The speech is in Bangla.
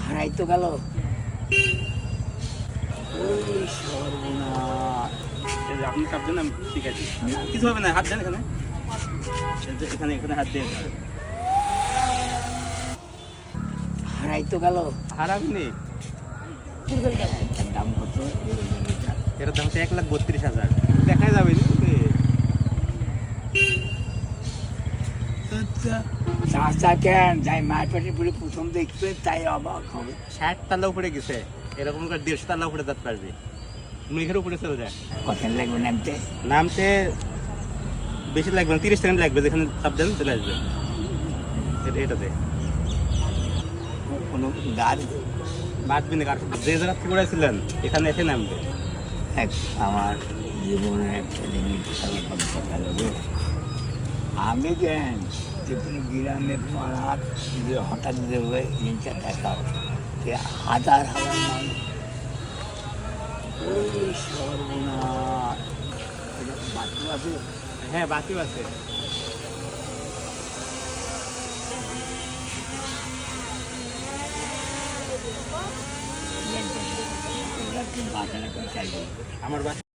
হারাই তো গেল। ওই সর্বনাশ। আপনি চাপবেন, আমি শিখাচ্ছি। কিছু হবে না, হাত দেন এখানে, এখানে এখানে হাত দিয়ে। হারাই তো গেল। হারাবনি। এটার দাম কত? এটার দাম হচ্ছে 1,32,000। দেখা যাবে নি। আচ্ছা, চাষা কেন যাই মায়ের পেটে পুরো প্রথম দেখবে তাই অবাক হবে। 60 তালা উপরে গেছে, এরকম করে 150 তালা উপরে যেতে পারবে, মেঘের উপরে চলে যায়। কখন লাগবে নামতে? নামতে বেশি লাগবে না, 30 সেকেন্ড লাগবে, যেখানে চাপ দেন চলে আসবে। এটাতে কোনো গাছ বাঁচবে না, কার যে জায়গা থেকে উড়াইছিলেন এখানে এসে নামবে। এক আমার জীবনের একটা জিনিস খেলা করতে গেল। আমি কেন যে কোনো গ্রামে পাড়ার যে হঠাৎ দেবে জিনিসটা দেখাও, যে হাজার হাজার মানুষ। ওই সর্বনাশ। বাথরুম আছে? হ্যাঁ, বাতিও আছে। বাঁচানো করে চাইবে আমার বাসা